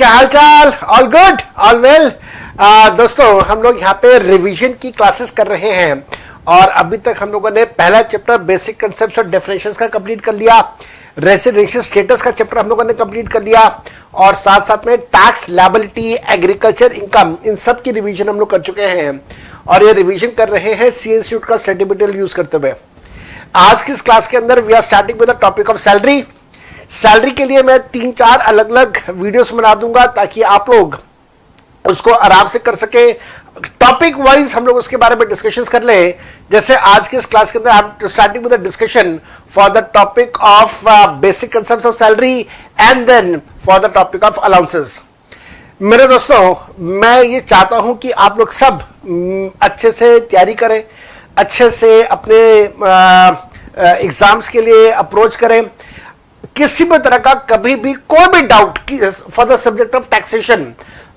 क्या हाल चाल? All good, all well. दोस्तों, हम लोग यहाँ पे रिवीजन की क्लासेस कर रहे हैं और अभी तक हम लोगों ने पहला चैप्टर बेसिक कंसेप्ट्स और डेफिनेशंस का कंप्लीट कर लिया। रेसिडेंशियल स्टेटस का चैप्टर हम लोगों ने कंप्लीट कर लिया और साथ साथ में टैक्स, लायबिलिटी, एग्रीकल्चर इनकम, इन सब की रिवीजन हम लोग कर चुके हैं और ये रिवीजन कर रहे हैं सी इंस्टीट्यूट का स्टडी मटेरियल यूज करते हुए। आज की इस क्लास के अंदर we are starting with the topic of salary. Salary के लिए मैं 3-4 अलग अलग वीडियोस बना दूंगा ताकि आप लोग उसको आराम से कर सके। टॉपिक वाइज हम लोग उसके बारे में डिस्कशंस कर लें। जैसे आज के इस क्लास के अंदर आप starting with the discussion for the topic of basic concepts of salary and then for the topic of allowances. मेरे दोस्तों, मैं ये चाहता हूं कि आप लोग सब अच्छे से तैयारी करें, अच्छे से अपने एग्जाम्स के लिए अप्रोच करें। किसी भी तरह का कभी भी कोई भी doubt for the subject of taxation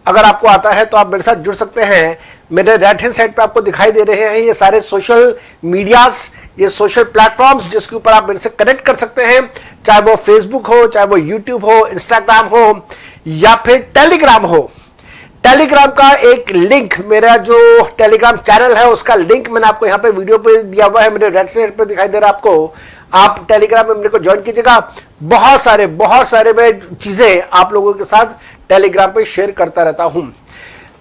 अगर आपको आता है तो आप मेरे साथ जुड़ सकते हैं। मेरे राइट हैंड साइड पे आपको दिखाई दे रहे हैं ये सारे सोशल मीडियाज, ये सोशल प्लेटफॉर्म्स जिसके ऊपर आप मेरे से कनेक्ट कर सकते हैं, चाहे वो फेसबुक हो, चाहे वो यूट्यूब हो, इंस्टाग्राम हो या फिर टेलीग्राम हो। टेलीग्राम का एक लिंक, मेरा जो टेलीग्राम चैनल है उसका लिंक मैंने आपको यहाँ पे वीडियो पे दिया हुआ है, मेरे राइट साइड पे दिखाई दे रहा है आपको। आप टेलीग्राम में मेरे को ज्वाइन कीजिएगा। बहुत सारे मैं चीजें आप लोगों के साथ टेलीग्राम पे शेयर करता रहता हूं।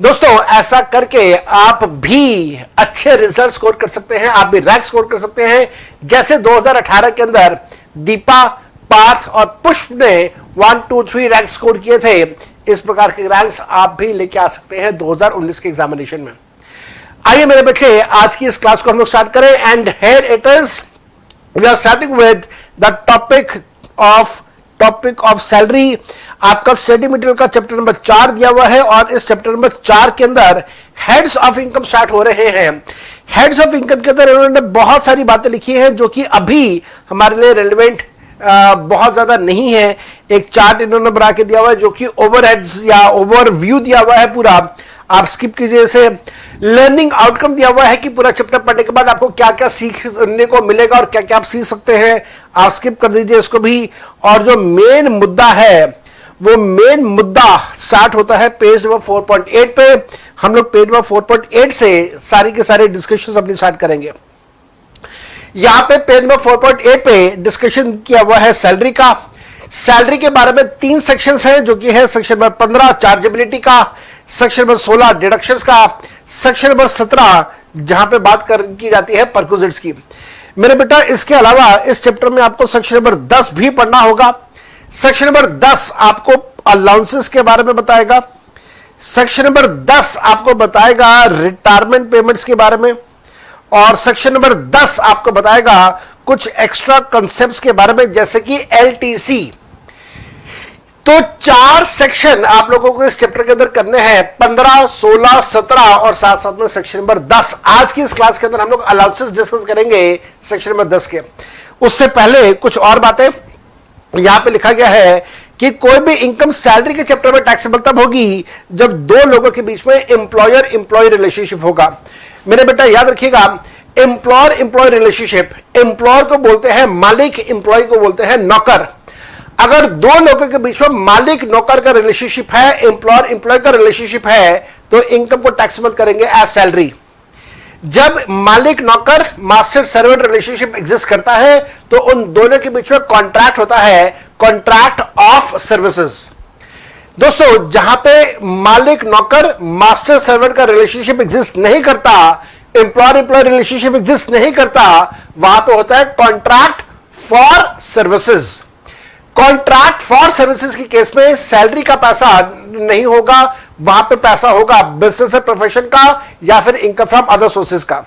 दोस्तों, ऐसा करके आप भी अच्छे रिजल्ट स्कोर कर सकते हैं, आप भी रैंक स्कोर कर सकते हैं। जैसे 2018 के अंदर दीपा, पार्थ और पुष्प ने 1, 2, 3 रैंक स्कोर किए थे, इस प्रकार के रैंक्स आप भी लेके आ सकते हैं 2019 के एग्जामिनेशन में। आइए मेरे बच्चे, आज की इस क्लास को हम लोग स्टार्ट करें and here it is. We are starting with the topic of salary. आपका स्टडी मटेरियल का चैप्टर नंबर 4 दिया हुआ है और इस चैप्टर नंबर 4 के अंदर हेड्स ऑफ इनकम स्टार्ट हो रहे हैं। हेड्स ऑफ इनकम के अंदर इन्होंने बहुत सारी बातें लिखी हैं जो कि अभी हमारे लिए रेलेवेंट बहुत ज्यादा नहीं है। एक चार्ट इन्होंने बना के दिया हुआ है जो कि ओवरहेड्स या ओवरव्यू दिया हुआ है पूरा, आप स्किप कीजिए इसे। लर्निंग आउटकम दिया हुआ है कि पूरा चैप्टर पढ़ने के बाद आपको क्या क्या सीखने को मिलेगा और क्या क्या आप सीख सकते हैं, आप स्किप कर दीजिए इसको भी। और जो मेन मुद्दा है वो मेन मुद्दा स्टार्ट होता है पेज नंबर 4.8 पे। हम लोग पेज नंबर 4.8 से सारी के सारे डिस्कशन अपनी स्टार्ट करेंगे। यहां पे पेज नंबर 4.8 पे डिस्कशन किया हुआ है सैलरी का। सैलरी के बारे में 3 सेक्शंस हैं जो कि है सेक्शन नंबर 15 चार्जेबिलिटी का, सेक्शन नंबर 16 डिडक्शंस का, सेक्शन नंबर 17 जहां पे बात की जाती है परक्विजिट्स की। मेरे बेटा, इसके अलावा इस चैप्टर में आपको सेक्शन नंबर 10 भी पढ़ना होगा। सेक्शन नंबर 10 आपको अलाउंसेस के बारे में बताएगा। सेक्शन नंबर 10 आपको बताएगा रिटायरमेंट पेमेंट्स के बारे में और सेक्शन नंबर 10 आपको बताएगा कुछ एक्स्ट्रा कंसेप्ट्स के बारे में जैसे कि एलटीसी। तो 4 सेक्शन आप लोगों को इस चैप्टर के अंदर करने हैं, 15, 16, 17 और साथ साथ में सेक्शन नंबर 10। आज की इस क्लास के अंदर हम लोग अलाउंसेस डिस्कस करेंगे सेक्शन नंबर 10 के। उससे पहले कुछ और बातें यहां पे लिखा गया है कि कोई भी इनकम सैलरी के चैप्टर में टैक्सेबल तब होगी जब 2 लोगों के बीच में एम्प्लॉयर एम्प्लॉय रिलेशनशिप होगा। मेरे बेटा याद रखिएगा, एम्प्लॉयर एम्प्लॉय रिलेशनशिप, एम्प्लॉयर को बोलते हैं मालिक, एम्प्लॉय को बोलते हैं नौकर। अगर 2 लोगों के बीच में मालिक नौकर का रिलेशनशिप है, एम्प्लॉयर एम्प्लॉय का रिलेशनशिप है, तो इनकम को टैक्सेबल करेंगे एज सैलरी। जब मालिक नौकर मास्टर सर्वेंट रिलेशनशिप एग्जिस्ट करता है तो उन दोनों के बीच में कॉन्ट्रैक्ट होता है, कॉन्ट्रैक्ट ऑफ सर्विसेज। दोस्तों, जहां पे मालिक नौकर मास्टर सर्वेंट का रिलेशनशिप एग्जिस्ट नहीं करता, एम्प्लॉयर एम्प्लॉय रिलेशनशिप एग्जिस्ट नहीं करता, वहां पे होता है contract for services. Contract for services के केस में सैलरी का पैसा नहीं होगा, वहां पे पैसा होगा बिजनेस प्रोफेशन का या फिर इनकम फ्रॉम अदर सोर्सेज का।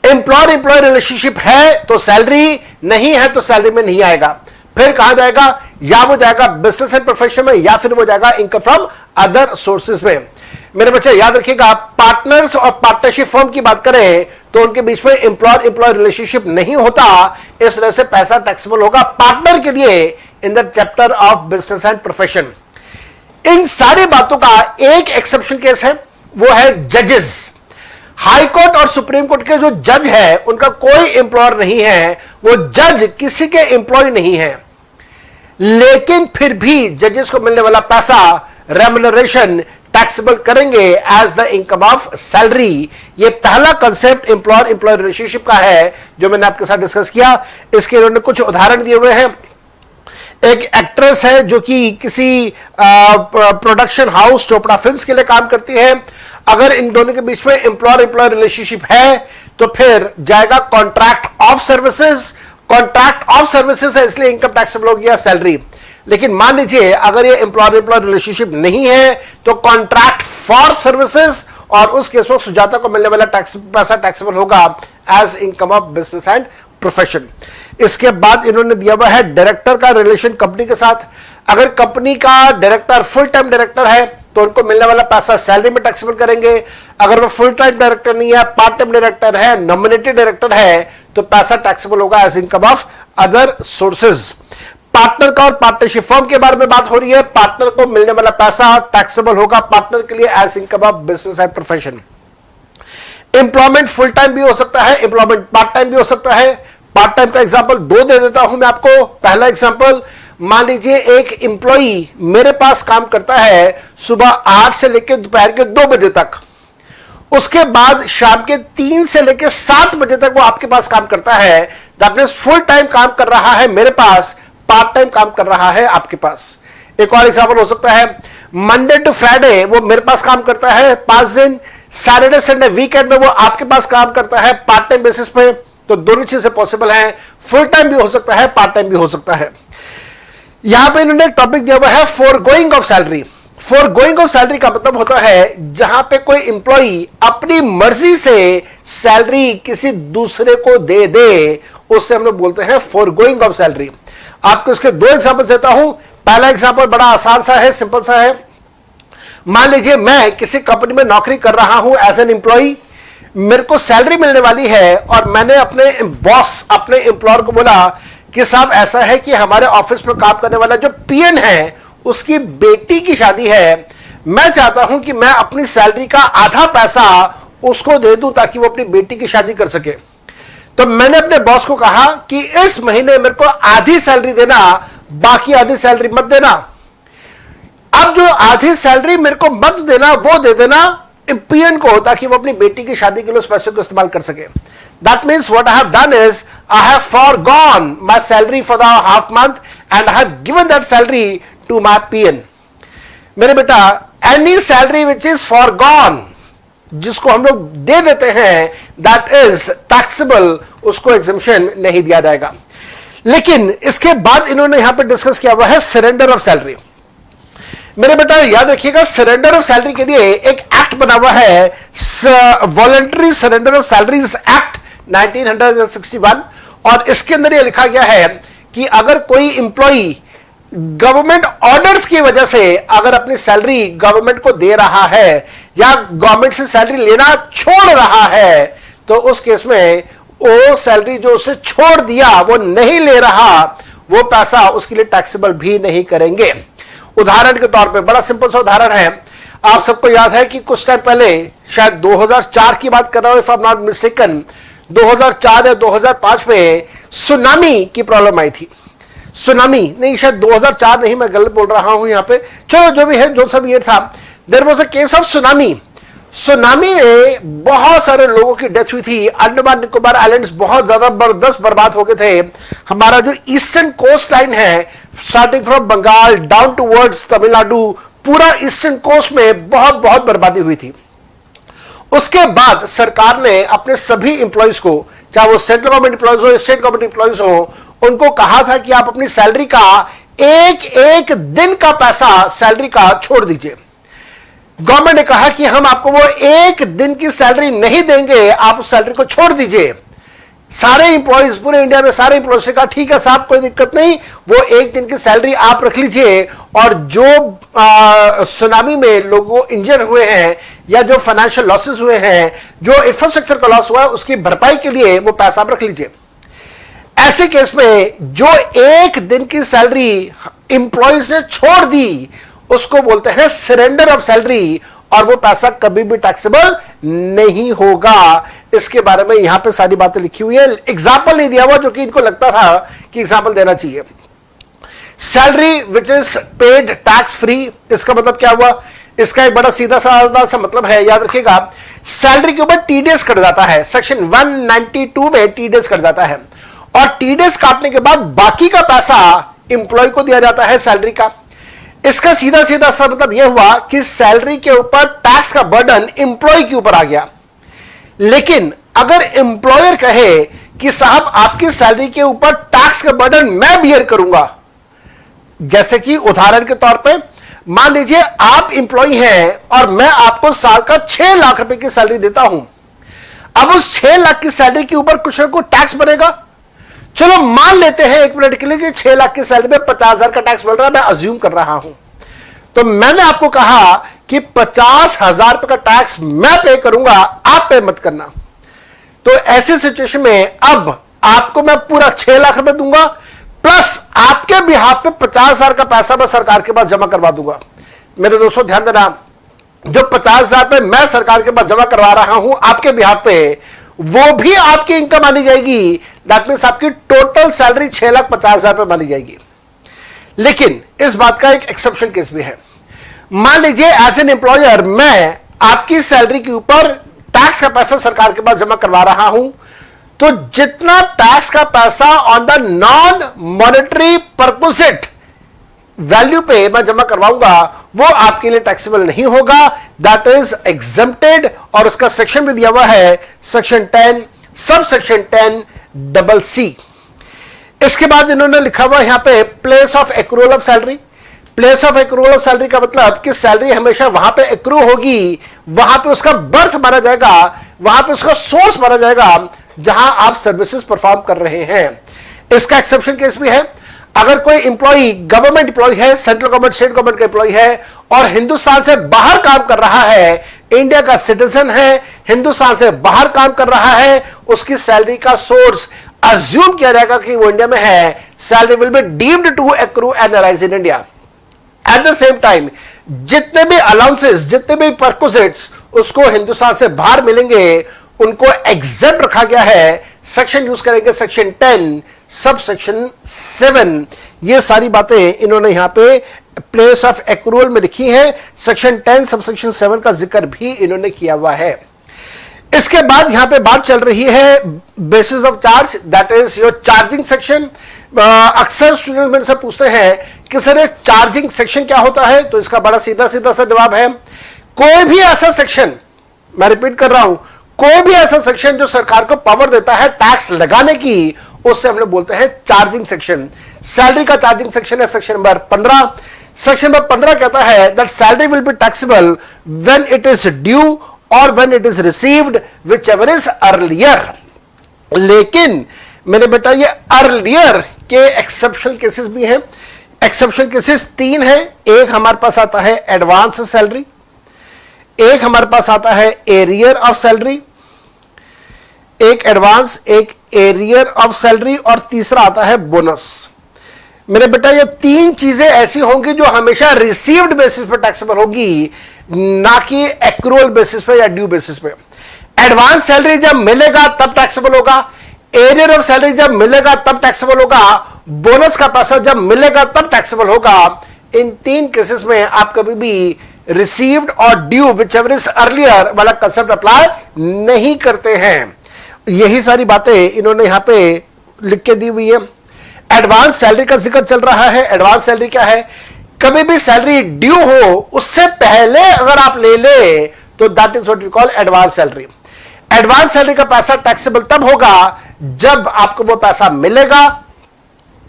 एम्प्लॉयर एम्प्लॉय रिलेशनशिप है तो सैलरी, नहीं है तो सैलरी में नहीं आएगा। फिर कहां जाएगा? या वो जाएगा बिजनेस एंड प्रोफेशन में या फिर वो जाएगा इनकम फ्रॉम अदर सोर्सेज में। मेरे बच्चे याद रखिएगा, पार्टनर्स और पार्टनरशिप फर्म की बात करें तो उनके बीच में एम्प्लॉयर एम्प्लॉय रिलेशनशिप नहीं होता, इस तरह से पैसा टैक्सेबल होगा पार्टनर के लिए in the chapter of business and profession. इन सारी बातों का एक एक्सेप्शन केस है, वो है जजेस। हाई कोर्ट और सुप्रीम कोर्ट के जो जज है उनका कोई एम्प्लॉयर नहीं है, वो जज किसी के एम्प्लॉय नहीं है, लेकिन फिर भी जजेस को मिलने वाला पैसा रेम्युनरेशन टैक्सेबल करेंगे as the income of salary. ये पहला कंसेप्ट एम्प्लॉयर एम्प्लॉय रिलेशनशिप का है जो मैंने आपके साथ डिस्कस किया। इसके इन्होंने कुछ उदाहरण दिए हुए हैं। एक एक्ट्रेस है जो कि किसी प्रोडक्शन हाउस चोपड़ा फिल्म्स के लिए काम करती है। अगर इन दोनों के बीच में एम्प्लॉयर एम्प्लॉय रिलेशनशिप है तो फिर जाएगा contract of services. Contract of services है इसलिए इनकम टैक्सेबल हो गया सैलरी। लेकिन मान लीजिए अगर ये एम्प्लॉयर एम्प्लॉय रिलेशनशिप नहीं है तो कॉन्ट्रैक्ट फॉर सर्विसेज, और उस केस में सुजाता को मिलने वाला पैसा टैक्सेबल होगा as income of business and profession. इसके बाद इन्होंने दिया हुआ है डायरेक्टर का रिलेशन कंपनी के साथ। अगर कंपनी का डायरेक्टर फुल टाइम डायरेक्टर है तो उनको मिलने वाला पैसा सैलरी में टैक्सेबल करेंगे। अगर वो फुल टाइम डायरेक्टर नहीं है, पार्ट टाइम डायरेक्टर है, नॉमिनेटेड डायरेक्टर है, तो पैसा टैक्सेबल होगा as income of other sources. Partner का और पार्टनरशिप फर्म के बारे में बात हो रही है। पार्टनर को मिलने वाला पैसा टैक्सेबल होगा पार्टनर के लिए as income of business and profession. Employment full time भी हो सकता है, एम्प्लॉयमेंट पार्ट टाइम भी हो सकता है। पार्ट टाइम का एग्जांपल दो दे देता हूं मैं आपको। पहला एग्जांपल, मान लीजिए एक एम्प्लॉई मेरे पास काम करता है सुबह 8 से लेकर दोपहर के 2 बजे तक। उसके बाद शाम के 3 से लेकर 7 बजे तक वो आपके पास काम करता है। दैट मींस फुल टाइम काम कर रहा है मेरे पास, पार्ट टाइम काम कर रहा है आपके पास। एक और एग्जांपल हो सकता है, मंडे टू फ्राइडे वो मेरे पास काम करता है 5 दिन, सैटरडे संडे वीकेंड में वो आपके पास काम करता है पार्ट टाइम बेसिस पे। तो दोनों चीजें पॉसिबल हैं, फुल टाइम भी हो सकता है, पार्ट टाइम भी हो सकता है। यहां पे इन्होंने एक टॉपिक दिया हुआ है foregoing of salary. Foregoing of salary का मतलब होता है जहां पे कोई एम्प्लॉई अपनी मर्जी से सैलरी किसी दूसरे को दे दे, उससे हम लोग बोलते हैं फोरगोइंग ऑफ सैलरी। आपको इसके 2 एग्जांपल देता हूं। पहला एग्जांपल बड़ा आसान सा है, सिंपल सा है। मान लीजिए मैं किसी कंपनी में नौकरी कर रहा हूं एज एन एम्प्लॉई, मेरे को सैलरी मिलने वाली है और मैंने अपने बॉस अपने एम्प्लॉयर को बोला कि साहब ऐसा है कि हमारे ऑफिस में काम करने वाला जो पीएन है उसकी बेटी की शादी है, मैं चाहता हूं कि मैं अपनी सैलरी का आधा पैसा उसको दे दूं ताकि वो अपनी बेटी की शादी कर सके। तो मैंने अपने बॉस को कहा कि इस महीने मेरे को आधी सैलरी देना, बाकी आधी सैलरी मत देना। अब जो आधी सैलरी मेरे को मत देना वो दे देना पीएन को, ताकि वो अपनी बेटी की शादी के लिए उस पैसे को इस्तेमाल कर सके। That means what I have done is I have foregone my salary for the half month and I have given that salary to my PN. मेरे बेटा, any salary which is foregone, जिसको हम लोग दे देते हैं, that is taxable, उसको exemption नहीं दिया जाएगा। लेकिन इसके बाद इन्होंने यहां पे डिस्कस किया हुआ है सरेंडर ऑफ सैलरी। मेरे बेटा याद रखिएगा, सरेंडर ऑफ सैलरी के लिए एक एक्ट बना हुआ है, voluntary surrender of salaries act 1961, और इसके अंदर यह लिखा गया है कि अगर कोई इंप्लॉई गवर्नमेंट ऑर्डर्स की वजह से अगर अपनी सैलरी गवर्नमेंट को दे रहा है या गवर्नमेंट से सैलरी लेना छोड़ रहा है, तो उस केस में वो सैलरी जो उसने छोड़ दिया वो नहीं ले रहा, वो पैसा उसके लिए टैक्सेबल भी नहीं करेंगे। उदाहरण के तौर पे बड़ा सिंपल सा उदाहरण है, आप सबको याद है कि कुछ टाइम पहले, शायद 2004 की बात कर रहा हूं if I am not mistaken, 2004 या 2005 में सुनामी की प्रॉब्लम आई थी। सुनामी नहीं, शायद 2004 नहीं, मैं गलत बोल रहा हूं यहां पे, चलो जो भी है, जो सब ईयर था, there was a case of tsunami. Tsunami में बहुत सारे लोगों की डेथ हुई थी। अंडमान निकोबार आइलैंड्स बहुत ज्यादा जबरदस्त बर्बाद हो गए थे। हमारा जो ईस्टर्न कोस्ट लाइन है, starting from Bengal down towards Tamil Nadu, पूरा ईस्टर्न कोस्ट में बहुत बहुत बर्बादी हुई थी। उसके बाद सरकार ने अपने सभी इंप्लॉइज को, चाहे वो सेंट्रल गवर्नमेंट इंप्लॉइज हो, स्टेट गवर्नमेंट इंप्लॉइज हो, उनको कहा था कि आप अपनी सैलरी का एक एक दिन का पैसा सैलरी का छोड़ दीजिए। गवर्नमेंट ने कहा कि हम आपको वो एक दिन की सैलरी नहीं देंगे, आप उस सैलरी को छोड़ दीजिए। सारे इंप्लॉइज, पूरे इंडिया में सारे इंप्लॉइज ने कहा ठीक है साहब, कोई दिक्कत नहीं, वो एक दिन की सैलरी आप रख लीजिए, और जो सुनामी में लोगों इंजर हुए हैं या जो फाइनेंशियल लॉसेस हुए हैं, जो इंफ्रास्ट्रक्चर का लॉस हुआ है, उसकी भरपाई के लिए वो पैसा आप रख लीजिए। ऐसे केस में जो एक दिन की सैलरी इंप्लॉइज ने छोड़ दी, उसको बोलते हैं सरेंडर ऑफ सैलरी, और वो पैसा कभी भी टैक्सेबल नहीं होगा। इसके बारे में यहां पे सारी बातें लिखी हुई है। एग्जाम्पल नहीं दिया हुआ, जो कि इनको लगता था कि एग्जाम्पल देना चाहिए। Salary which is paid tax free, इसका मतलब क्या हुआ? इसका एक बड़ा सीधा साधा सा मतलब है, याद रखिएगा, सैलरी के ऊपर टीडीएस कट जाता है। सेक्शन 192 में टीडीएस कट जाता है और टीडीएस काटने के बाद बाकी का पैसा इंप्लॉय को दिया जाता है सैलरी का। इसका सीधा सीधा सा मतलब यह हुआ कि सैलरी के ऊपर टैक्स का बर्डन इंप्लॉय के ऊपर आ गया। लेकिन अगर एम्प्लॉयर कहे कि साहब आपकी सैलरी के ऊपर टैक्स का बर्डन मैं बियर करूंगा, जैसे कि उदाहरण के तौर पे मान लीजिए आप इंप्लॉय हैं और मैं आपको साल का 6 लाख रुपए की सैलरी देता हूं। अब उस 6 लाख की सैलरी के ऊपर कुछ ना कुछ टैक्स बनेगा। चलो मान लेते हैं एक मिनट के लिए कि 6 लाख की सैलरी में 50,000 का टैक्स बन रहा है, मैं अज्यूम कर रहा हूं। तो मैंने आपको कहा कि 50,000 रुपए का टैक्स मैं पे करूंगा, आप पे मत करना। तो ऐसी सिचुएशन में अब आपको मैं पूरा 6 लाख रुपए दूंगा, प्लस आपके बिहाफ पे 50,000 का पैसा मैं सरकार के पास जमा करवा दूंगा। मेरे दोस्तों ध्यान देना, जो 50,000 पे मैं सरकार के पास जमा करवा रहा हूं आपके बिहाफ पे, वो भी आपकी इनकम मानी जाएगी। दैट मीन्स आपकी टोटल सैलरी 6,50,000 पे मानी जाएगी। लेकिन इस बात का एक एक्सेप्शन केस भी है। मान लीजिए एज एन एम्प्लॉयर मैं आपकी सैलरी के ऊपर टैक्स का पैसा सरकार के पास जमा करवा रहा हूं, तो जितना टैक्स का पैसा on the non monetary perquisite value पे मैं जमा करवाऊंगा वो आपके लिए टैक्सेबल नहीं होगा। दैट इज एग्जम्प्टेड और उसका सेक्शन भी दिया हुआ है, सेक्शन 10 सब सेक्शन 10(c). इसके बाद इन्होंने लिखा हुआ यहां पे place of accrual of salary. Place of accrual of salary का मतलब कि सैलरी हमेशा वहां पे एक्रू होगी, वहां पे उसका बर्थ माना जाएगा, वहां पे उसका सोर्स माना जाएगा जहां आप सर्विसेज परफॉर्म कर रहे हैं। इसका एक्सेप्शन केस भी है। अगर कोई इंप्लॉई गवर्नमेंट इंप्लॉई है, सेंट्रल गवर्नमेंट स्टेट गवर्नमेंट का इंप्लॉई है और हिंदुस्तान से बाहर काम कर रहा है, इंडिया का सिटीजन है, हिंदुस्तान से बाहर काम कर रहा है, उसकी सैलरी का सोर्स अज्यूम किया जाएगा कि वो इंडिया में है, salary will be deemed to accrue and arise in India. At the same time जितने भी अलाउंसेस, जितने भी परक्विजिट्स उसको हिंदुस्तान से बाहर मिलेंगे उनको एग्जेप्ट रखा गया है। सेक्शन यूज करेंगे सेक्शन 10 सब सेक्शन 7। ये सारी बातें इन्होंने यहां पे प्लेस ऑफ एक्रूअल में लिखी है। सेक्शन 10 सब सेक्शन 7 का जिक्र भी इन्होंने किया हुआ है। इसके बाद यहां पे बात चल रही है basis of charge, that is your charging section. अक्सर स्टूडेंट मेरे से पूछते हैं कि सर ये चार्जिंग सेक्शन क्या होता है, तो इसका बड़ा सीधा सीधा सा जवाब है, कोई भी ऐसा सेक्शन, मैं रिपीट कर रहा हूं, कोई भी ऐसा सेक्शन जो सरकार को पावर देता है टैक्स लगाने की, उससे हम लोग बोलते हैं चार्जिंग सेक्शन। सैलरी का चार्जिंग सेक्शन है सेक्शन नंबर 15। सेक्शन नंबर 15 कहता है that salary will be taxable when it is due और when it is received whichever is earlier. लेकिन मेरे बेटा ये अर्लियर के एक्सेप्शन केसेस भी हैं। एक्सेप्शन केसेस 3 हैं। एक हमारे पास आता है एडवांस सैलरी, एक हमारे पास आता है एरियर ऑफ सैलरी, एक एडवांस, एक एरियर ऑफ सैलरी और तीसरा आता है बोनस। मेरे बेटा ये 3 चीजें ऐसी होंगी जो हमेशा रिसीव्ड बेसिस पर टैक्सेबल होगी, ना कि एक्रूअल बेसिस पे या ड्यू बेसिस पे। एडवांस सैलरी जब मिलेगा तब टैक्सेबल होगा, एरियर ऑफ सैलरी जब मिलेगा तब टैक्सेबल होगा, बोनस का पैसा जब मिलेगा तब टैक्सेबल होगा। इन 3 केसेस में आप कभी भी रिसीव्ड और ड्यू व्हिचएवर इज अर्लियर वाला कंसेप्ट अप्लाई नहीं करते हैं। यही सारी बातें इन्होंने यहां पे लिख के दी हुई है। एडवांस सैलरी का जिक्र चल रहा है। एडवांस सैलरी क्या है? कभी भी सैलरी ड्यू हो उससे पहले अगर आप ले ले तो that is what we call advance salary. Advance salary का पैसा टैक्सेबल तब होगा जब आपको वो पैसा मिलेगा,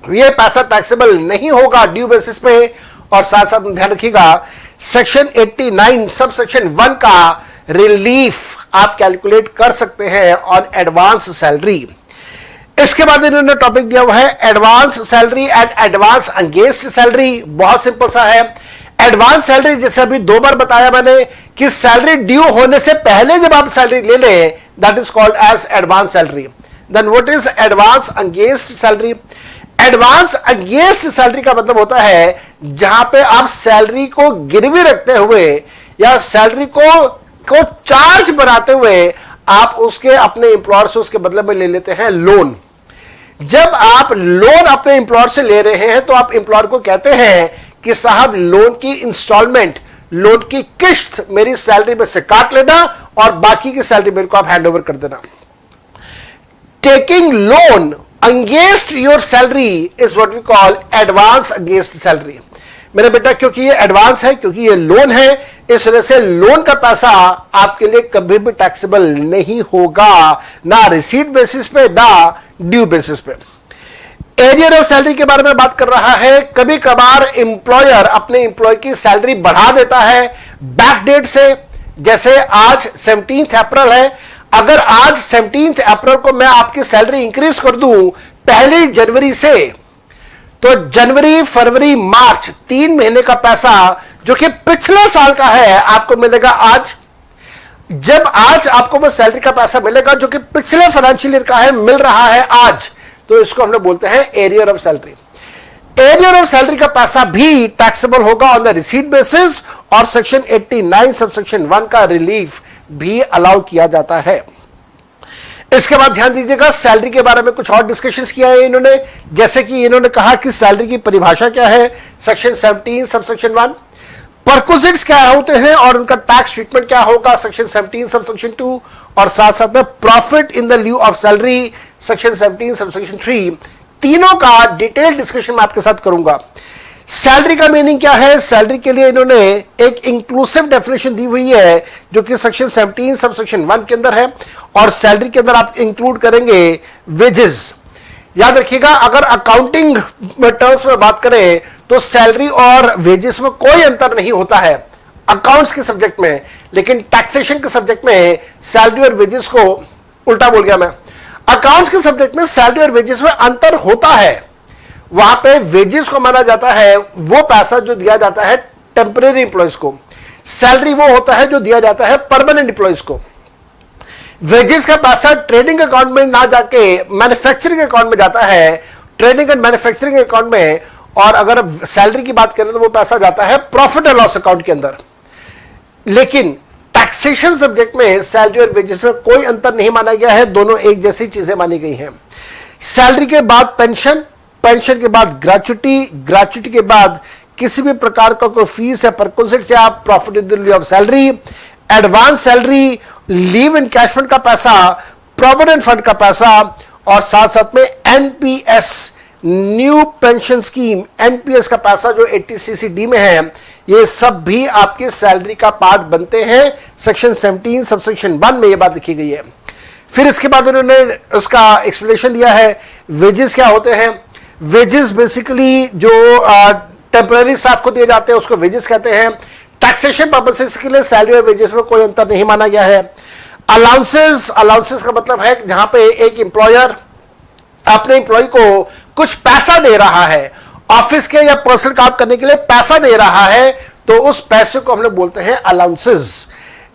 ये पैसा टैक्सेबल नहीं होगा ड्यू बेसिस पे। और साथ साथ ध्यान रखिएगा सेक्शन 89 सब सेक्शन 1 का रिलीफ आप कैलकुलेट कर सकते हैं ऑन एडवांस सैलरी। इसके बाद इन्होंने टॉपिक दिया हुआ है advance salary and advance against salary. बहुत सिंपल सा है। एडवांस सैलरी जैसे अभी 2 बार बताया मैंने कि सैलरी ड्यू होने से पहले जब आप सैलरी ले लें that is called as advance salary. Then what is advance against salary? Advance against salary का मतलब होता है जहां पे आप सैलरी को गिरवी रखते हुए या सैलरी को चार्ज बनाते हुए आप उसके अपने एम्प्लॉयर से उसके बदले में ले लेते हैं लोन। जब आप लोन अपने एम्प्लॉयर से ले रहे हैं तो आप एम्प्लॉयर को कहते हैं कि साहब लोन की इंस्टॉलमेंट, लोन की किश्त मेरी सैलरी में से काट लेना और बाकी की सैलरी मेरे को आप हैंड ओवर कर देना। Taking loan against your salary is what we call advance against salary. मेरे बेटा क्योंकि ये एडवांस है, क्योंकि ये लोन है, इस वजह से लोन का पैसा आपके लिए कभी भी टैक्सेबल नहीं होगा, ना रिसीट बेसिस पे ना ड्यू बेसिस पे। एरियर ऑफ सैलरी के बारे में बात कर रहा है। कभी कभार एम्प्लॉयर अपने एम्प्लॉय की सैलरी बढ़ा देता है बैक डेट से, जैसे आज 17 अप्रैल है, अगर आज 17 अप्रैल को मैं आपकी सैलरी इंक्रीज कर दूं 1 जनवरी से, तो जनवरी, फरवरी, मार्च 3 महीने का पैसा जो कि पिछले साल का है आपको मिलेगा आज। जब आज आपको वो सैलरी का पैसा मिलेगा जो कि पिछले फाइनेंशियल ईयर का है, मिल रहा है आज, तो इसको हम लोग बोलते हैं arrear of salary. Arrear of salary का पैसा भी टैक्सेबल होगा ऑन द रिसीट बेसिस, और सेक्शन 89 सबसेक्शन 1 का रिलीफ भी अलाउ किया जाता है। इसके बाद ध्यान दीजिएगा, सैलरी के बारे में कुछ और डिस्कशंस किया है इन्होंने, जैसे कि इन्होंने कहा कि सैलरी की परिभाषा क्या है, सेक्शन 17 सबसेक्शन 1। परक्विजिट्स क्या होते हैं और उनका टैक्स ट्रीटमेंट क्या होगा, सेक्शन 17 सबसेक्शन 2, और साथ साथ में profit in the lieu of salary, section 17 subsection 3। तीनों का डिटेल डिस्कशन मैं आपके साथ करूंगा। सैलरी का मीनिंग क्या है, सैलरी के लिए इन्होंने एक इंक्लूसिव डेफिनेशन दी हुई है जो कि सेक्शन 17 सबसेक्शन 1 के अंदर है, और सैलरी के अंदर आप इंक्लूड करेंगे वेजेस। याद रखिएगा, अगर अकाउंटिंग टर्म्स में बात करें तो सैलरी और वेजेस में कोई अंतर नहीं होता है अकाउंट्स के सब्जेक्ट में, लेकिन टैक्सेशन के सब्जेक्ट में सैलरी और वेजेस को, उल्टा बोल गया मैं, अकाउंट्स के सब्जेक्ट में सैलरी और वेजेस में अंतर होता है। वहां पे वेजेस को माना जाता है वो पैसा जो दिया जाता है टेम्परेरी इंप्लॉइज को, सैलरी वो होता है जो दिया जाता है परमानेंट इंप्लॉइज को। वेजेस का पैसा ट्रेडिंग अकाउंट में ना जाके मैन्युफैक्चरिंग अकाउंट में जाता है, ट्रेडिंग एंड मैन्युफैक्चरिंग अकाउंट में, और अगर सैलरी की बात करें तो वो पैसा जाता है प्रॉफिट एंड लॉस अकाउंट के अंदर। लेकिन टैक्सेशन सब्जेक्ट में सैलरी और वेजेस में कोई अंतर नहीं माना गया है, दोनों एक जैसी चीजें मानी गई हैं। सैलरी के बाद पेंशन, पेंशन के बाद ग्रेच्युटी, ग्रेच्युटी के बाद किसी भी प्रकार का कोई फीस या परक्विजिट से आप profit in the lieu of salary, advance salary, leave encashment का पैसा, प्रोविडेंट फंड का पैसा, और साथ साथ में NPS, new pension scheme, NPS का पैसा जो 80CC/D में है, ये सब भी आपके सैलरी का पार्ट बनते हैं। सेक्शन 17 सबसेक्शन 1 में ये बात लिखी गई है। फिर इसके बाद उन्होंने उसका एक्सप्लेनेशन दिया है। वेजेस क्या होते हैं, वेजेस बेसिकली जो टेम्पररी स्टाफ को दिए जाते हैं उसको वेजेस कहते हैं। टैक्सेशन पर्पसेस के लिए सैलरी और वेजेस में कोई अंतर नहीं माना गया है। अलाउंसेस, अलाउंसेस का मतलब है जहां पे एक एम्प्लॉयर अपने एम्प्लॉय को कुछ पैसा दे रहा है, ऑफिस के या पर्सनल काम करने के लिए पैसा दे रहा है, तो उस पैसे को हम लोग बोलते हैं अलाउंसेस।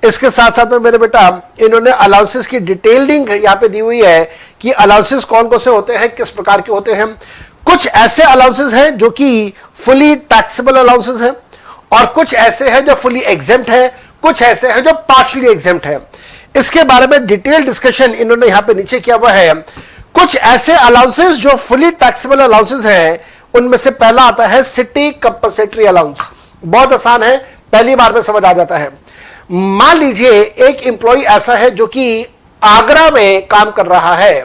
इसके साथ साथ में मेरे बेटा इन्होंने अलाउंसेस की डिटेलिंग यहां पे दी हुई है कि अलाउंसेस कौन कौन से होते हैं, किस प्रकार के होते हैं। कुछ ऐसे अलाउंसेस हैं जो कि फुली टैक्सेबल अलाउंसेस हैं, और कुछ ऐसे हैं जो फुली एग्जेम्प्ट है, कुछ ऐसे हैं जो पार्शियली एग्जेम्प्ट है। इसके बारे में डिटेल डिस्कशन इन्होंने यहां पे नीचे किया हुआ है। कुछ ऐसे अलाउंसेस जो फुली टैक्सेबल अलाउंसेस हैं, उनमें से पहला आता है सिटी कंपनसेटरी अलाउंस। बहुत आसान है, पहली बार में समझ आ जाता है। मान लीजिए एक एम्प्लॉय ऐसा है जो कि आगरा में काम कर रहा है,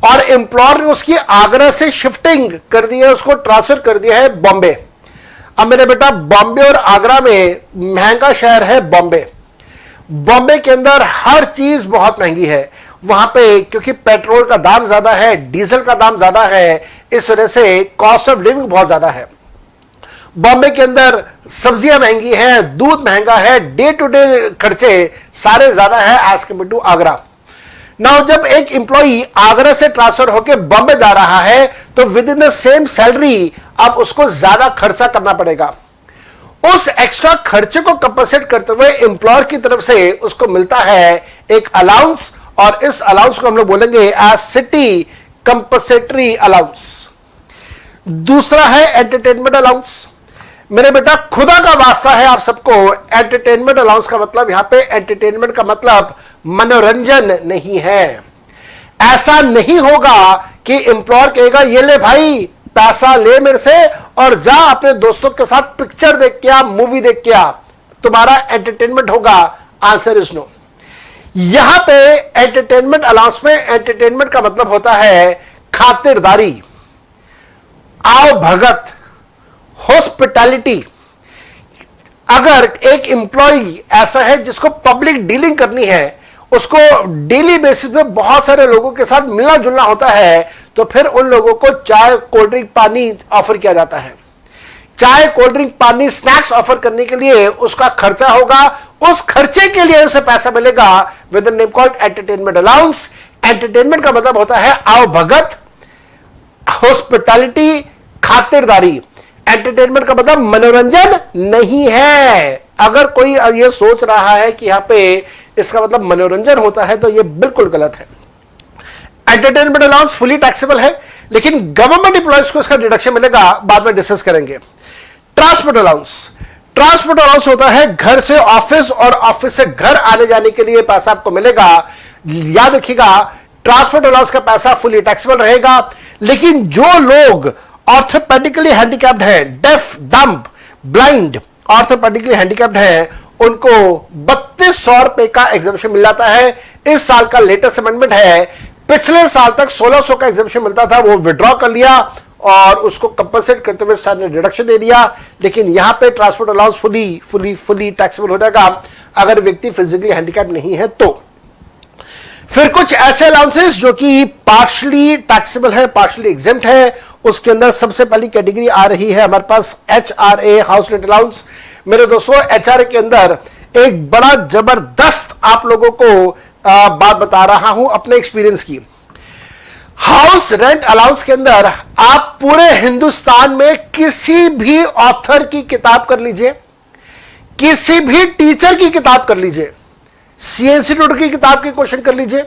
और एम्प्लॉयर ने उसकी आगरा से शिफ्टिंग कर दी है, उसको ट्रांसफर कर दिया है बॉम्बे। अब मेरे बेटा बॉम्बे और आगरा में महंगा शहर है बॉम्बे। बॉम्बे के अंदर हर चीज बहुत महंगी है वहां पे, क्योंकि पेट्रोल का दाम ज्यादा है, डीजल का दाम ज्यादा है, इस वजह से कॉस्ट ऑफ लिविंग बहुत ज्यादा है। बॉम्बे के अंदर सब्जियां महंगी हैं, दूध महंगा है, डे टू डे खर्चे सारे ज्यादा है as compare to Agra. Now जब एक एम्प्लॉई आगरा से ट्रांसफर होकर बॉम्बे जा रहा है, तो with in the same salary अब उसको ज्यादा खर्चा करना पड़ेगा। उस एक्स्ट्रा खर्चे को कंपनसेट करते हुए एम्प्लॉयर की तरफ से उसको मिलता है एक अलाउंस, और इस अलाउंस को हम लोग बोलेंगे एज सिटी कंपनसेटरी अलाउंस। दूसरा है एंटरटेनमेंट अलाउंस। मेरे बेटा खुदा का वास्ता है आप सबको, एंटरटेनमेंट अलाउंस का मतलब यहां पे एंटरटेनमेंट का मतलब मनोरंजन नहीं है। ऐसा नहीं होगा कि एम्प्लॉयर कहेगा ये ले भाई पैसा ले मेरे से और जा अपने दोस्तों के साथ पिक्चर देख के आ, मूवी देख के आ, तुम्हारा एंटरटेनमेंट होगा? Answer is no. यहां पे एंटरटेनमेंट अलाउंस में एंटरटेनमेंट का मतलब होता है खातिरदारी, आओ भगत, हॉस्पिटैलिटी। अगर एक एम्प्लॉय ऐसा है जिसको पब्लिक डीलिंग करनी है, उसको डेली बेसिस पे बहुत सारे लोगों के साथ मिलना जुलना होता है, तो फिर उन लोगों को चाय, कोल्ड ड्रिंक, पानी ऑफर किया जाता है। चाय, कोल्ड ड्रिंक, पानी, स्नैक्स ऑफर करने के लिए उसका खर्चा होगा, उस खर्चे के लिए उसे पैसा मिलेगा with the name called entertainment allowance. Entertainment का मतलब होता है आओ भगत, हॉस्पिटैलिटी, खातिरदारी। एंटरटेनमेंट का मतलब मनोरंजन नहीं है। अगर कोई ये सोच रहा है कि यहां पे इसका मतलब मनोरंजन होता है तो ये बिल्कुल गलत है। एंटरटेनमेंट अलाउंस फुली टैक्सेबल है, लेकिन गवर्नमेंट एम्प्लॉयज को इसका डिडक्शन मिलेगा, बाद में डिस्कस करेंगे। ट्रांसपोर्ट अलाउंस, ट्रांसपोर्ट अलाउंस होता है घर से ऑफिस और ऑफिस से घर आने जाने के लिए पैसा आपको मिलेगा। याद रखिएगा, ट्रांसपोर्ट अलाउंस का पैसा फुली टैक्सेबल रहेगा, लेकिन जो लोग ऑर्थोपेडिकली हैंडीकैप्ड है, def, dumb, blind, orthopaedically handicapped है, उनको 3200 रुपए का एग्जेम्पशन मिल जाता है। इस साल का लेटेस्ट अमेंडमेंट है। पिछले साल तक 1600 का एग्जेम्पशन मिलता था, वो विड्रॉ कर लिया और उसको कंपनसेट करते हुए सरकार ने रिडक्शन दे दिया। लेकिन यहां पे ट्रांसपोर्ट अलाउंस फुली टैक्सेबल हो जाएगा अगर व्यक्ति फिजिकली हैंडीकैप नहीं है तो। फिर कुछ ऐसे अलाउंसेस जो कि पार्शली टैक्सेबल है, पार्शली एग्जेम्प्ट है। उसके अंदर सबसे पहली कैटेगरी आ रही है हमारे पास HRA, हाउस रेंट अलाउंस। मेरे दोस्तों, HRA के अंदर एक बड़ा जबरदस्त आप लोगों को बात बता रहा हूं अपने एक्सपीरियंस की। हाउस रेंट अलाउंस के अंदर आप पूरे हिंदुस्तान में किसी भी ऑथर की किताब कर लीजिए, किसी भी टीचर की किताब कर लीजिए, सी इंस्टीट्यूट की किताब की क्वेश्चन कर लीजिए,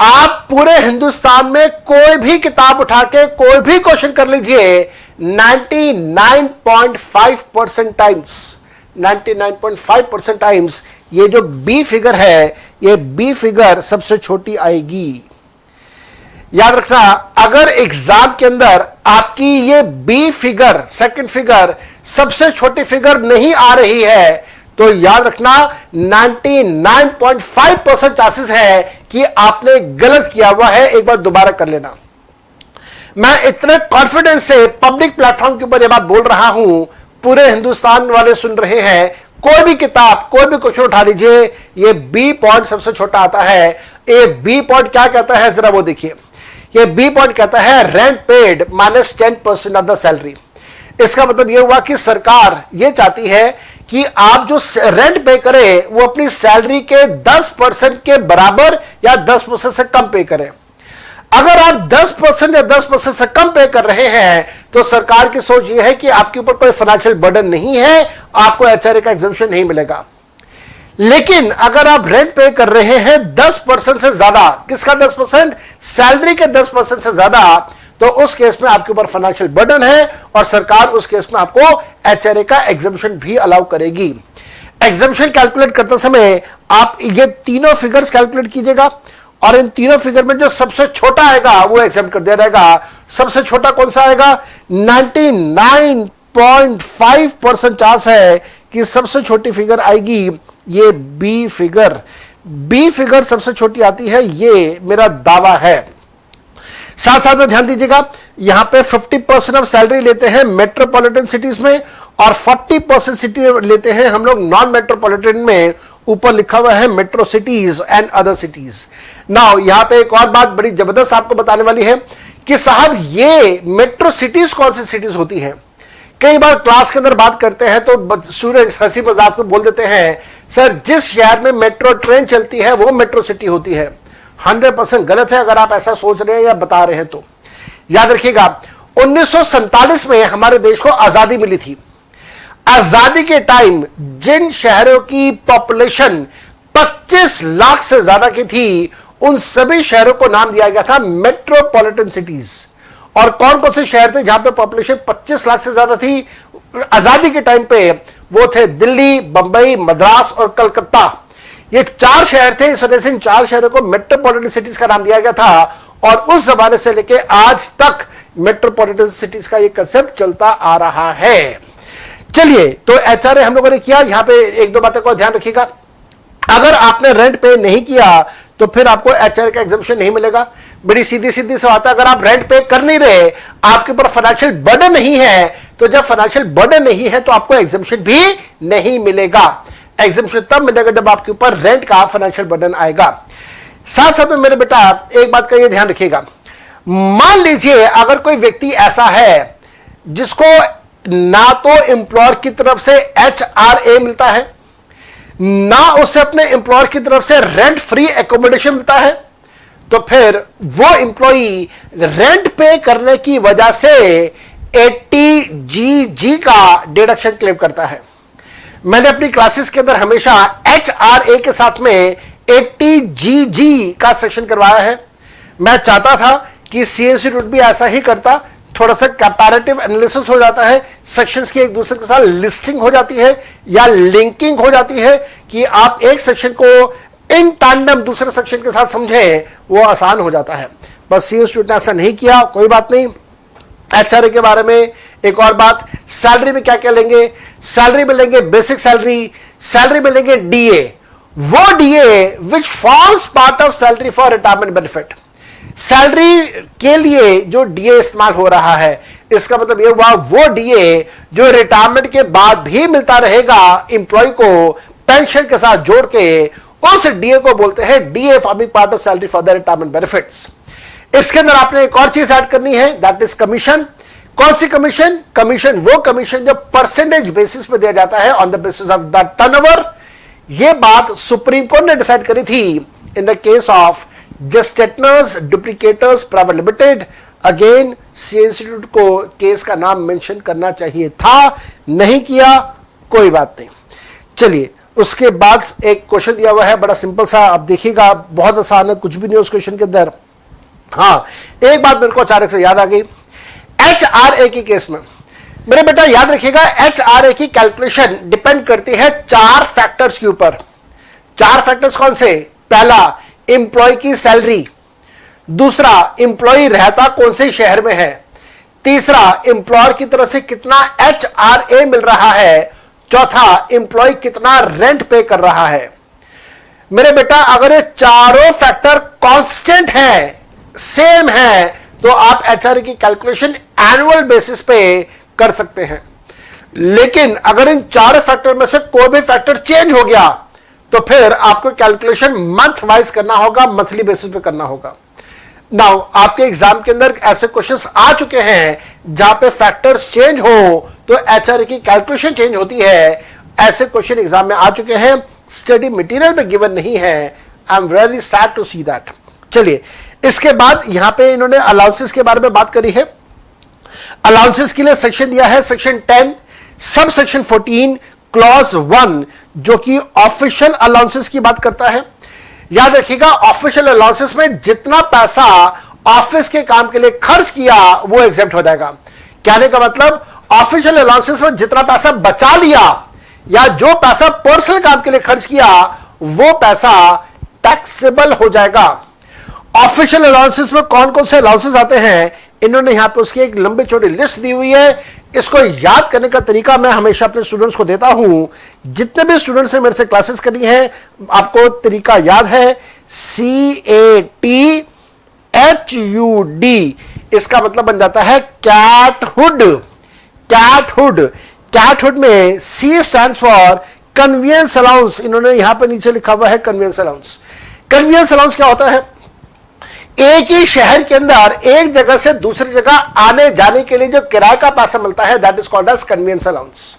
आप पूरे हिंदुस्तान में कोई भी किताब उठा के कोई भी क्वेश्चन कर लीजिए, 99.5% टाइम्स 99.5% टाइम्स ये जो बी फिगर है, ये बी फिगर सबसे छोटी आएगी। याद रखना, अगर एग्जाम के अंदर आपकी ये बी फिगर, सेकंड फिगर, सबसे छोटी फिगर नहीं आ रही है तो याद रखना 99.5% चांसेस है कि आपने गलत किया हुआ है। एक बार दोबारा कर लेना। मैं इतने कॉन्फिडेंस से पब्लिक प्लेटफॉर्म के ऊपर यह बात बोल रहा हूं, पूरे हिंदुस्तान वाले सुन रहे हैं। कोई भी किताब, कोई भी क्वेश्चन उठा लीजिए, ये बी पॉइंट सबसे छोटा आता है। ये बी पॉइंट क्या कहता है जरा वो देखिए। ये बी पॉइंट कहता है rent paid minus 10% of the salary. इसका मतलब यह हुआ कि सरकार ये चाहती है कि आप जो रेंट पे करें वो अपनी सैलरी के 10% के बराबर या 10% से कम पे करें। अगर आप 10% या 10% से कम पे कर रहे हैं तो सरकार की सोच यह है कि आपके ऊपर कोई फाइनेंशियल बर्डन नहीं है, आपको HRA का एग्जेम्पशन नहीं मिलेगा। लेकिन अगर आप रेंट पे कर रहे हैं 10% से ज्यादा, किसका 10%? सैलरी के 10% से ज्यादा, तो उस केस में आपके ऊपर फाइनेंशियल बर्डन है और सरकार उस केस में आपको HRA का एग्जेम्पशन भी अलाउ करेगी। एग्जेम्पशन कैलकुलेट करते समय आप ये तीनों फिगर्स कैलकुलेट कीजिएगा और इन तीनों फिगर में जो सबसे छोटा आएगा वो एग्जेम्प्ट कर दिया जाएगा। सबसे छोटा कौन सा आएगा? 99.5% चांस है कि सबसे छोटी फिगर आएगी ये बी फिगर। बी फिगर सबसे छोटी आती है, ये मेरा दावा है। साथ साथ में ध्यान दीजिएगा, यहां पे 50% ऑफ सैलरी लेते हैं मेट्रोपॉलिटन सिटीज में और 40% सिटी लेते हैं हम लोग नॉन मेट्रोपॉलिटन में। ऊपर लिखा हुआ है metro cities and other cities. Now यहां पे एक और बात बड़ी जबरदस्त आपको बताने वाली है कि साहब ये मेट्रो सिटीज कौन सी सिटीज होती हैं। कई बार क्लास के अंदर बात करते हैं तो स्टूडेंट्स हंसी मजाक में बोल देते हैं, सर जिस शहर में मेट्रो ट्रेन चलती है वो मेट्रो सिटी होती है। 100% गलत है अगर आप ऐसा सोच रहे हैं या बता रहे हैं तो। याद रखिएगा, 1947 में हमारे देश को आजादी मिली थी। आजादी के टाइम जिन शहरों की पॉपुलेशन 25 लाख से ज्यादा की थी, उन सभी शहरों को नाम दिया गया था मेट्रोपॉलिटन सिटीज। और कौन कौन से शहर थे जहां पे पॉपुलेशन 25 लाख से ज्यादा थी आजादी के टाइम पे? वो थे दिल्ली, बंबई, मद्रास और कलकत्ता। ये 4 शहर थे। इस वजह से इन 4 शहरों को मेट्रोपॉलिटन सिटीज का नाम दिया गया था। और उस जमाने से लेके आज तक मेट्रोपॉलिटन सिटीज का ये कंसेप्ट चलता आ रहा है। चलिए, तो एचआरए हम लोगों ने किया। यहां पे एक दो बातों का ध्यान रखिएगा। अगर आपने रेंट पे नहीं किया तो फिर आपको एचआरए का एग्जम्पशन नहीं मिलेगा। बड़ी सीधी सीधी सी बात है, अगर आप रेंट पे कर नहीं रहे, आपके ऊपर फाइनेंशियल बर्डन नहीं है, तो जब फाइनेंशियल बर्डन नहीं है तो आपको एग्जम्पशन भी नहीं मिलेगा। एग्जम्पशन तब मिलेगा जब आपके ऊपर रेंट का फाइनेंशियल बर्डन आएगा। साथ साथ में मेरे बेटा एक बात का ये ध्यान रखिएगा, मान लीजिए अगर कोई व्यक्ति ऐसा है जिसको ना तो एम्प्लॉयर की तरफ से एचआरए मिलता है, ना उसे अपने एम्प्लॉयर की तरफ से रेंट फ्री एकोमोडेशन मिलता है, तो फिर वो एम्प्लॉई रेंट पे करने की वजह से 80GG का डिडक्शन क्लेम करता है। मैंने अपनी क्लासेस के अंदर हमेशा एचआरए के साथ में 80GG का सेक्शन करवाया है। मैं चाहता था कि सीएससी रूट भी ऐसा ही करता, थोड़ा सा कंपैरेटिव एनालिसिस हो जाता है, सेक्शंस की एक दूसरे के साथ लिस्टिंग हो जाती है या लिंकिंग हो जाती है कि आप एक सेक्शन को इन टैंडम दूसरे सेक्शन के साथ समझें, वो आसान हो जाता है। बस सीएस स्टूडेंट ने ऐसा नहीं किया, कोई बात नहीं। एचआरए के बारे में एक और बात, सैलरी में क्या क्या लेंगे? सैलरी में लेंगे बेसिक सैलरी, सैलरी में लेंगे डीए, वो DA which forms part of salary for retirement benefit. Salary के लिए जो डीए इस्तेमाल हो रहा है, इसका मतलब यह हुआ वो डीए जो रिटायरमेंट के बाद भी मिलता रहेगा इंप्लॉय को पेंशन के साथ जोड़ के, उस डीए को बोलते हैं DA forming part of salary for the retirement benefits. इसके अंदर आपने एक और चीज ऐड करनी है, दैट इज कमीशन। कौन सी कमीशन? कमीशन वो कमीशन जो परसेंटेज बेसिस पे दिया जाता है on the basis of the turnover. ये बात सुप्रीम कोर्ट ने डिसाइड करी थी in the case of Gestetners duplicators private limited. Again see institute को केस का नाम मेंशन करना चाहिए था, नहीं किया, कोई बात नहीं। चलिए, उसके बाद एक क्वेश्चन दिया हुआ है, बड़ा सिंपल सा, आप देखिएगा, बहुत आसान है, कुछ भी नहीं उस क्वेश्चन के अंदर। हाँ, एक बात मेरे को अचानक से याद आ गई, एचआरए के केस में मेरे बेटा याद रखिएगा, एचआरए की कैलकुलेशन डिपेंड करती है 4 फैक्टर्स के ऊपर। 4 फैक्टर्स कौन से? पहला, एम्प्लॉय की सैलरी। दूसरा, एम्प्लॉय रहता कौन से शहर में है। तीसरा, एम्प्लॉयर की तरफ से कितना एचआरए मिल रहा है। चौथा, एम्प्लॉय कितना रेंट पे कर रहा है। मेरे बेटा अगर ये चारों फैक्टर कांस्टेंट हैं, सेम है, तो आप एचआरए की कैलकुलेशन एनुअल बेसिस पे कर सकते हैं। लेकिन अगर इन चारों फैक्टर में से कोई भी फैक्टर चेंज हो गया तो फिर आपको कैलकुलेशन मंथ वाइज करना होगा, मंथली बेसिस पे करना होगा। नाउ आपके एग्जाम के अंदर ऐसे क्वेश्चंस आ चुके हैं जहां पे फैक्टर्स चेंज हो तो एचआरए की कैलकुलेशन चेंज होती है। ऐसे क्वेश्चन एग्जाम में आ चुके हैं, स्टडी मटेरियल में गिवन नहीं है। I am very sad to see that. चलिए, इसके बाद यहां पे इन्होंने अलाउंसेस के बारे में बात करी है। अलाउंसेस के लिए सेक्शन दिया है, सेक्शन 10 सब सेक्शन 14 क्लॉज 1, जो कि ऑफिशियल अलाउंसेस की बात करता है। याद रखिएगा, ऑफिशियल अलाउंसेस में जितना पैसा ऑफिस के काम के लिए खर्च किया वो एग्जेम्प्ट हो जाएगा। कहने का मतलब, ऑफिशियल अलाउंसेस में जितना पैसा बचा लिया या जो पैसा पर्सनल काम के लिए खर्च किया वो पैसा टैक्सेबल हो जाएगा। ऑफिशियल अलाउंसेस में कौन कौन से अलाउंसेस आते हैं, इन्होंने यहां पे उसकी एक लंबी चौड़ी लिस्ट दी हुई है। इसको याद करने का तरीका मैं हमेशा अपने स्टूडेंट्स को देता हूं। जितने भी स्टूडेंट्स ने मेरे से क्लासेस करी हैं, आपको तरीका याद है, CATHUD, इसका मतलब बन जाता है कैटहुड। कैटहुड, कैटहुड में C stands for convenience allowance. इन्होंने यहां पे नीचे लिखा हुआ है कन्वीनियंस अलाउंस। कन्वीनियंस अलाउंस क्या होता है? एक ही शहर के अंदर एक जगह से दूसरी जगह आने जाने के लिए जो किराए का पैसा मिलता है, that is called as conveyance allowance.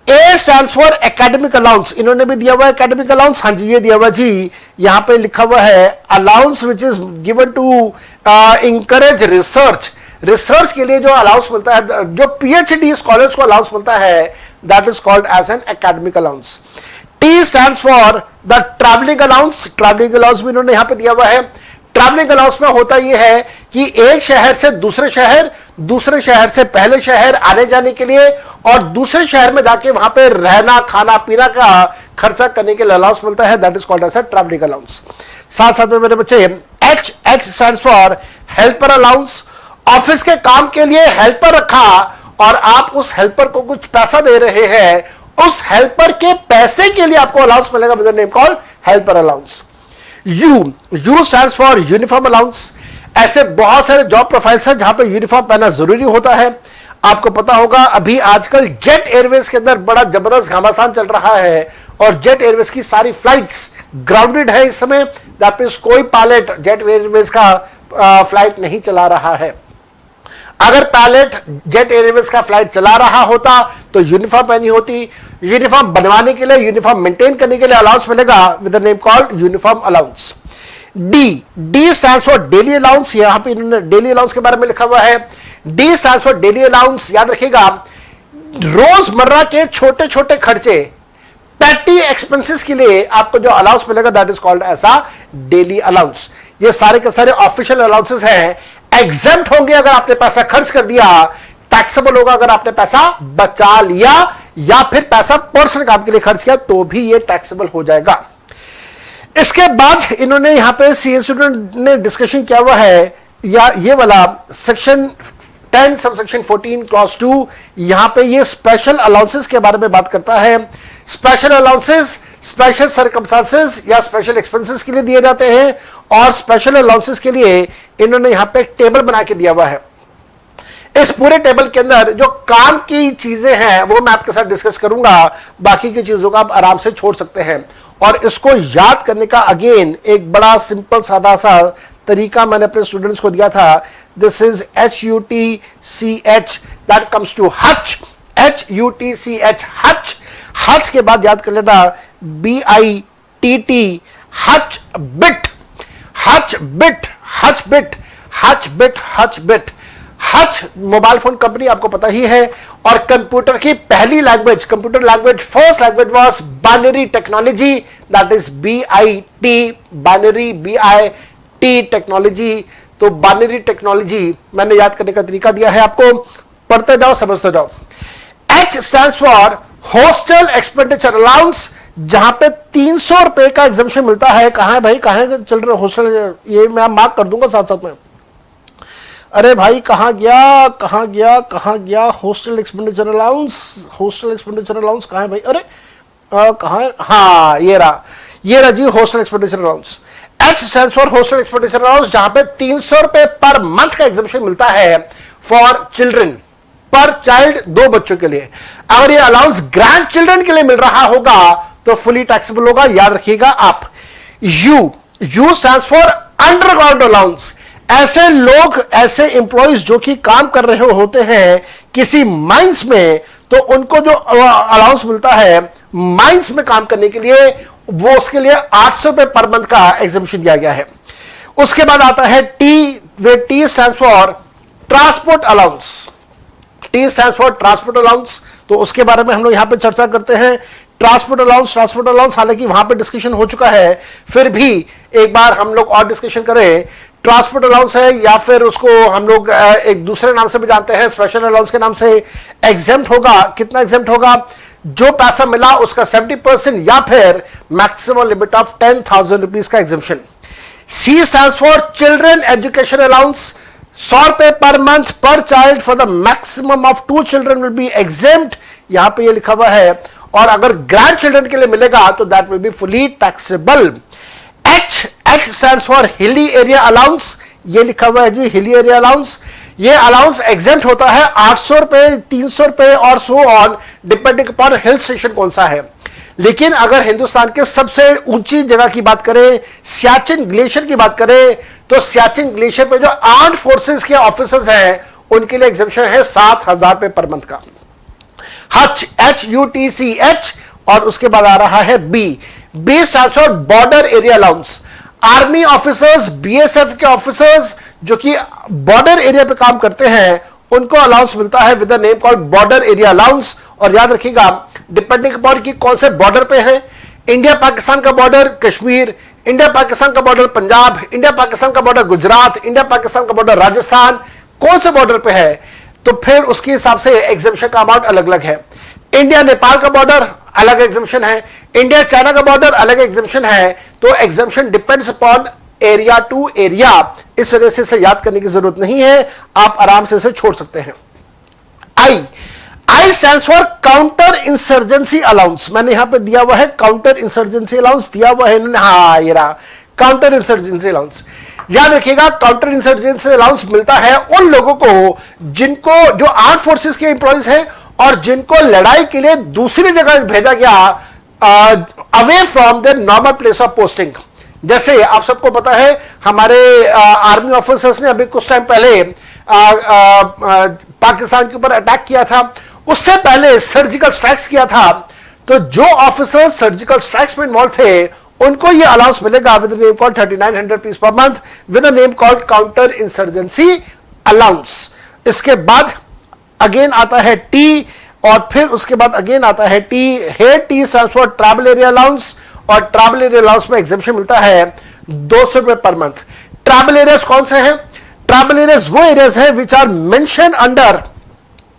A stands for academic allowance. इन्होंने भी दिया हुआ है एकेडमिक अलाउंस। हाँ जी, ये दिया हुआ जी, यहां पे लिखा हुआ है allowance which is given to encourage research. Research के लिए जो अलाउंस मिलता है, जो पीएचडी स्कॉलर्स को अलाउंस मिलता है, that is called as an academic allowance. T stands for the travelling allowance. Travelling allowance भी इन्होंने यहां पे दिया हुआ है। ट्रैवलिंग अलाउंस में होता यह है कि एक शहर से दूसरे शहर, दूसरे शहर से पहले शहर आने जाने के लिए और दूसरे शहर में जाके वहां पे रहना खाना पीना का खर्चा करने के लिए अलाउंस मिलता है, that is called as a travelling allowance. साथ साथ में मेरे बच्चे H stands for helper allowance. Office के काम के लिए हेल्पर रखा और आप उस हेल्पर को कुछ पैसा दे रहे हैं, उस हेल्पर के पैसे के लिए आपको अलाउंस मिलेगा with the name called helper allowance. You stands for uniform allowance. ऐसे बहुत सारे जॉब प्रोफाइल्स हैं जहां पे यूनिफॉर्म पहनना जरूरी होता है। आपको पता होगा अभी आजकल जेट एयरवेज के अंदर बड़ा जबरदस्त घमासान चल रहा है और जेट एयरवेज की सारी फ्लाइट्स ग्राउंडेड है इस समय। दैट मींस कोई पायलट जेट एयरवेज का फ्लाइट नहीं चला रहा है। अगर पायलट जेट एयरवेज का फ्लाइट चला रहा होता तो यूनिफॉर्म पहनी होती। यूनिफॉर्म बनवाने के लिए, यूनिफॉर्म मेंटेन करने के लिए अलाउंस मिलेगा with the name called uniform allowance. D stands for daily allowance. यहां पे इन्होंने डेली अलाउंस के बारे में लिखा हुआ है। D stands for daily allowance. याद रखिएगा, रोजमर्रा के छोटे छोटे खर्चे, पैटी एक्सपेंसेस के लिए आपको जो अलाउंस मिलेगा that is called as a daily allowance. ये सारे के सारे ऑफिशियल अलाउंसेस हैं। एग्जेम्प्ट होंगे अगर आपने पैसा खर्च कर दिया, टैक्सेबल होगा अगर आपने पैसा बचा लिया या फिर पैसा पर्सनल काम के लिए खर्च किया तो भी ये टैक्सेबल हो जाएगा। इसके बाद इन्होंने यहां पे सीए स्टूडेंट ने डिस्कशन किया हुआ है या ये वाला सेक्शन 10 सबसेक्शन 14 क्लॉज 2, यहां पे ये स्पेशल अलाउंसेस के बारे में बात करता है। स्पेशल अलाउंसेस स्पेशल सर्कमस्टांसेस या स्पेशल एक्सपेंसेस के लिए दिए जाते हैं और स्पेशल अलाउंसेस के लिए इन्होंने यहां पे एक टेबल बना के दिया हुआ है। इस पूरे टेबल के अंदर जो काम की चीजें हैं वो मैं आपके साथ डिस्कस करूंगा, बाकी की चीजों का आप आराम से छोड़ सकते हैं। और इसको याद करने का अगेन एक बड़ा सिंपल सादा सा तरीका मैंने अपने स्टूडेंट्स को दिया था। This is HUTCH, that comes to Hutch. HUTCH, Hutch. Hutch के बाद याद कर लेना BITT, Hutch bit. Hutch bit, Hutch bit, Hutch bit, Hutch bit. Hutch mobile phone company आपको पता ही है और कंप्यूटर की पहली language, computer language first language was binary technology, that is BIT, binary BIT technology. तो बाइनरी टेक्नोलॉजी मैंने याद करने का तरीका दिया है आपको, पढ़ते जाओ समझते जाओ। H stands for hostel expenditure allowance, जहां पे 300 रुपए का एग्जम्पशन मिलता है। कहां है भाई, कहां चल रहे हॉस्टल, ये मैं मार्क कर दूंगा साथ साथ में। अरे भाई कहां गया कहां गया कहां गया hostel expenditure allowance, hostel expenditure allowance कहां है भाई? अरे कहां है? हाँ ये रहा जी hostel expenditure allowance. H stands for hostel expenditure allowance, जहां पे 300 रुपए पर मंथ का एग्जम्पशन मिलता है फॉर चिल्ड्रन, पर चाइल्ड, 2 बच्चों के लिए। अगर ये अलाउंस ग्रैंड चिल्ड्रन के लिए मिल रहा होगा तो फुली टैक्सेबल होगा, याद रखिएगा आप। You stands for underground allowance. ऐसे लोग, ऐसे एम्प्लॉइज जो कि काम कर रहे होते हैं किसी माइंस में, तो उनको जो अलाउंस मिलता है माइंस में काम करने के लिए, वो उसके लिए 800 रुपए पर मंथ का एग्जम्पशन दिया गया है। उसके बाद आता है T stands for transport allowance. T stands for transport allowance, तो उसके बारे में हम लोग यहां पे चर्चा करते हैं। ट्रांसपोर्ट अलाउंस हालांकि वहां पे डिस्कशन हो चुका है, फिर भी एक बार हम लोग और डिस्कशन करें। ट्रांसपोर्ट अलाउंस है या फिर उसको हम लोग एक दूसरे नाम से भी जानते हैं, स्पेशल अलाउंस के नाम से। एग्जेम्प्ट होगा, कितना एग्जेम्प्ट होगा? जो पैसा मिला उसका 70% या फिर मैक्सिमम लिमिट ऑफ 10,000 रुपीज का एग्जेम्पशन। C stands for children education allowance, 100 रुपए पर मंथ पर child for the maximum of 2 children will be exempt, यहां पे ये लिखा हुआ है। और अगर ग्रैंड चिल्ड्रन के लिए मिलेगा तो that will be fully taxable. H stands for hilly area allowance, ये लिखा हुआ है जी हिली एरिया अलाउंस। ये अलाउंस एग्जेम्प्ट होता है 800 रुपए, 300 रुपए और so on, depending upon hill station कौन सा है। लेकिन अगर हिंदुस्तान के सबसे ऊंची जगह की बात करें, सियाचिन ग्लेशियर की बात करें, तो सियाचिन ग्लेशियर पे जो आर्म्ड फोर्सेस के ऑफिसर्स हैं उनके लिए एग्जेम्पशन है 7,000 रुपए पर मंथ का। HUTCH, और उसके बाद आ रहा है B stands for border area allowance. Army officers, BSF के ऑफिसर्स जो कि बॉर्डर एरिया पे काम करते हैं उनको अलाउंस मिलता है with the name called border area allowance. और याद रखिएगा डिपेंडिंग अपॉन कि कौन से बॉर्डर पे है, इंडिया पाकिस्तान का बॉर्डर कश्मीर, इंडिया पाकिस्तान का बॉर्डर पंजाब, इंडिया पाकिस्तान का बॉर्डर गुजरात, इंडिया पाकिस्तान का बॉर्डर राजस्थान, कौन से बॉर्डर पे है तो फिर उसके हिसाब से एग्जेम्पशन का अमाउंट अलग अलग है। इंडिया नेपाल का बॉर्डर अलग एग्जेम्पशन है, इंडिया चाइना का बॉर्डर अलग एग्जेम्पशन है। तो exemption depends upon area to area, इस वजह से इसे याद करने की जरूरत नहीं है, आप आराम से इसे छोड़ सकते हैं। आई stands for counter insurgency allowance. मैंने यहां पे दिया हुआ है काउंटर इंसर्जेंसी अलाउंस, दिया हुआ है इन्होंने, हाँ ये रहा काउंटर इंसर्जेंसी अलाउंस। याद रखिएगा काउंटर इंसर्जेंसी अलाउंस मिलता है उन लोगों को जिनको, जो आर्म्ड फोर्सेस के एम्प्लॉइज हैं और जिनको लड़ाई के लिए दूसरी जगह भेजा गया away from the normal place of posting. जैसे आप सबको पता है हमारे आर्मी ऑफिसर्स ने अभी कुछ टाइम पहले पाकिस्तान के ऊपर अटैक किया था, उससे पहले सर्जिकल स्ट्राइक्स किया था, तो जो ऑफिसर्स सर्जिकल स्ट्राइक्स में इन्वॉल्व थे उनको ये अलाउंस मिलेगा with name called 3900 rupees per month with name called counter insurgency allowance. इसके बाद अगेन आता है टी, और फिर उसके बाद अगेन आता है T. Here T stands for travel area allowance, और ट्रैवल एरिया अलाउंस में एग्जेम्पशन मिलता है 200 रुपए पर मंथ। ट्रैवल एरियाज कौन से हैं? ट्रैवल एरियाज वो एरियाज हैं which are mentioned under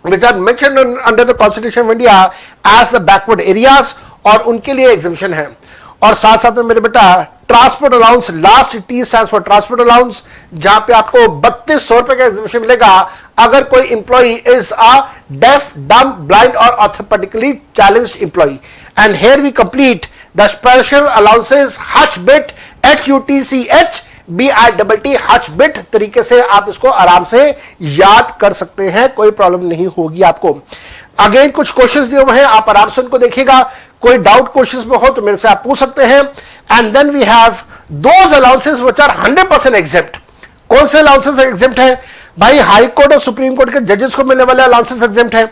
the constitution of India as the backward areas, और उनके लिए एग्जेम्पशन है। और साथ साथ में मेरे बेटा transport allowance, last T stands for transport allowance, जहां पे आपको 3200 रुपए का एग्जेम्पशन मिलेगा अगर कोई employee is a deaf, dumb, blind और orthopedically challenged employee. And here we complete the special allowances hutch bit, HUTCH BITT Hutch bit तरीके से आप इसको आराम से याद कर सकते हैं, कोई प्रॉब्लम नहीं होगी आपको। अगेन कुछ क्वेश्चंस दिए हुए हैं, आप आराम से उनको देखिएगा, कोई डाउट क्वेश्चंस में हो तो मेरे से आप पूछ सकते हैं। And then we have those allowances which are 100% exempt. कौन से अलाउंसेस एग्जेम्प्ट है भाई? हाई कोर्ट और सुप्रीम कोर्ट के जजेस को मिलने वाले अलाउंसेस एग्जेम्प्ट है।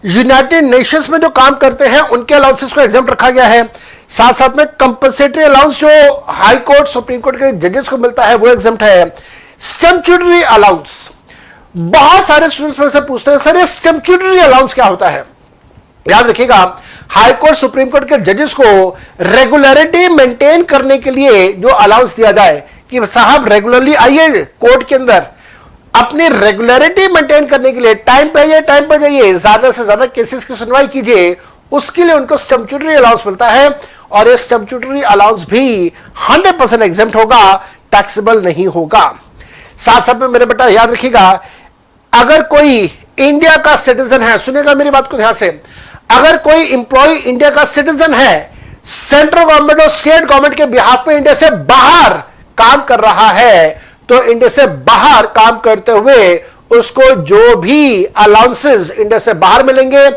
यूनाइटेड नेशंस में जो काम करते हैं उनके अलाउंसेस को एग्जेम्प्ट रखा गया है। साथ साथ में कंपनसेटरी अलाउंस जो हाई कोर्ट सुप्रीम कोर्ट के जजेस को मिलता है वो एग्जेम्प्ट है। स्टैट्यूटरी अलाउंस, बहुत सारे स्टूडेंट्स में से पूछते हैं सर ये स्टैट्यूटरी अलाउंस क्या होता है? याद रखिएगा हाई कोर्ट सुप्रीम कोर्ट के जजेस को रेगुलरिटी मेंटेन करने के लिए जो अलाउंस दिया जाए कि साहब रेगुलरली आइए कोर्ट के अंदर, अपनी रेगुलरिटी मेंटेन करने के लिए टाइम पे आइए, टाइम पे जाइए, ज्यादा से ज्यादा केसेस की सुनवाई कीजिए, उसके लिए उनको स्टैट्यूटरी अलाउंस मिलता है। और ये स्टैट्यूटरी अलाउंस भी 100% एग्जेम्प्ट होगा, टैक्सेबल नहीं होगा। साथ साथ में मेरे बेटा याद रखिएगा अगर कोई इंडिया का सिटीजन है, सुनिएगा मेरी बात को ध्यान से, अगर कोई इंप्लॉय इंडिया का सिटीजन है, सेंट्रल गवर्नमेंट और स्टेट गवर्नमेंट के बिहाफ पे इंडिया से बाहर काम कर रहा है, तो इंडिया से बाहर काम करते हुए उसको जो भी अलाउंसेस इंडिया से बाहर मिलेंगे,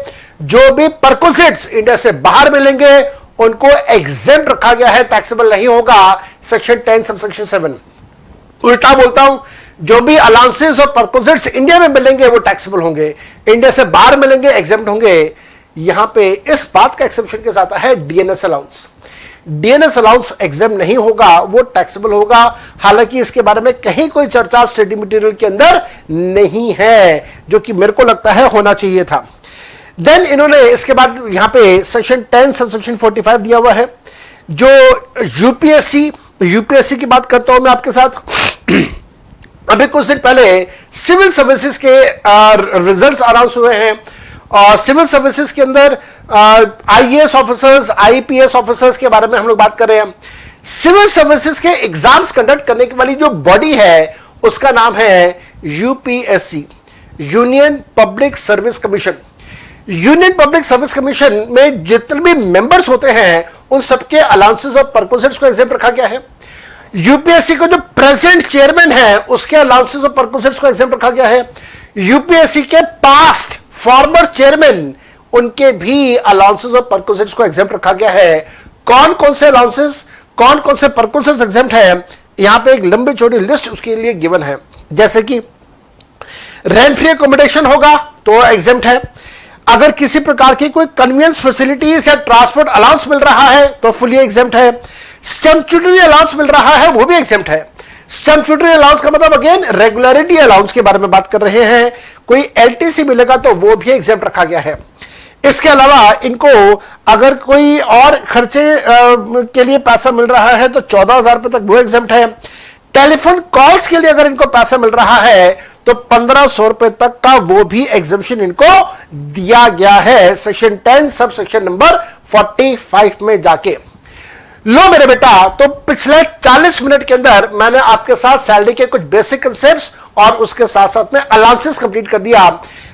जो भी परक्विजिट्स इंडिया से बाहर मिलेंगे, उनको एग्जेम्प्ट रखा गया है, टैक्सेबल नहीं होगा। Section 10 subsection 7। उल्टा बोलता हूं, जो भी अलाउंसेस और परक्विजिट्स इंडिया में मिलेंगे वो टैक्सेबल होंगे, इंडिया से बाहर मिलेंगे एग्जेम्प्ट होंगे। यहां पे इस बात का एक्सेप्शन के साथ है DNS allowance. DNS allowance exam नहीं होगा, वो टैक्सेबल होगा। हालांकि इसके बारे में कहीं कोई चर्चा स्टडी मटेरियल के अंदर नहीं है, जो कि मेरे को लगता है होना चाहिए था। देन इन्होंने इसके बाद यहां पे सेक्शन 10 सबसेक्शन 45 दिया हुआ है, जो यूपीएससी की बात करता हूं मैं आपके साथ। अभी कुछ दिन पहले सिविल सर्विसेज के रिजल्ट्स अनाउंस हुए हैं, और सिविल सर्विसेज के अंदर आईएएस ऑफिसर्स, आईपीएस ऑफिसर्स के बारे में हम लोग बात कर रहे हैं। सिविल सर्विसेज के एग्जाम्स कंडक्ट करने की वाली जो बॉडी है उसका नाम है UPSC, union public service commission. Union public service commission में जितने भी मेंबर्स होते हैं उन सबके अलाउंसेस और परक्विजिट्स को एग्जेम्प्ट रखा गया है। यूपीएससी का जो प्रेजेंट चेयरमैन है उसके अलाउंसेस और परक्विजिट्स को एग्जेम्प्ट रखा गया है। यूपीएससी के पास्ट फॉर्मर चेयरमैन, उनके भी अलाउंसेस और परक्विजिट्स को एग्जेम्प्ट रखा गया है। कौन कौन से अलाउंसेस, कौन कौन से परक्विजिट्स एग्जेम्प्ट है, यहां पे एक लंबी चौड़ी लिस्ट उसके लिए गिवन है। जैसे कि रेंट फ्री अकोमोडेशन होगा तो एग्जेम्प्ट है। अगर किसी प्रकार की कोई कन्वीनियंस फैसिलिटीज या ट्रांसपोर्ट अलाउंस मिल रहा है तो फुली एग्जेम्प्ट है। स्टैट्यूटरी अलाउंस मिल रहा है वो भी एग्जेम्प्ट है। स्टैट्यूटरी अलाउंस का मतलब अगेन रेगुलरिटी अलाउंस के बारे में बात कर रहे हैं। कोई एलटीसी मिलेगा तो वो भी एग्जेम्प्ट रखा गया है। इसके अलावा इनको अगर कोई और खर्चे के लिए पैसा मिल रहा है तो 14,000 रुपए तक वो एग्जेम्प्ट है। टेलीफोन कॉल्स के लिए अगर इनको पैसा मिल रहा है तो 1,500 रुपए तक का वो भी एग्जेम्पशन इनको दिया गया है सेक्शन 10 सब सेक्शन नंबर 45 में जाके। लो मेरे बेटा, तो पिछले 40 मिनट के अंदर मैंने आपके साथ सैलरी के कुछ बेसिक कंसेप्ट्स और उसके साथ साथ में अलाउंसेस कंप्लीट कर दिया।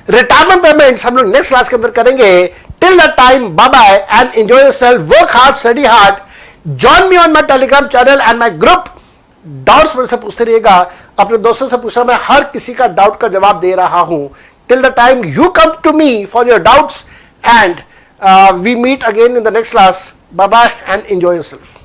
रिटायरमेंट पेमेंट्स हम लोग नेक्स्ट क्लास के अंदर करेंगे। Till that time, bye bye and enjoy yourself, work hard, study hard, join me on my telegram channel and my group. Doubts मेरे से पूछते रहिएगा, अपने दोस्तों से पूछना, मैं हर किसी का डाउट का जवाब दे रहा हूं। Till the time you come to me for your doubts and we meet again in the next class. Bye bye and enjoy yourself.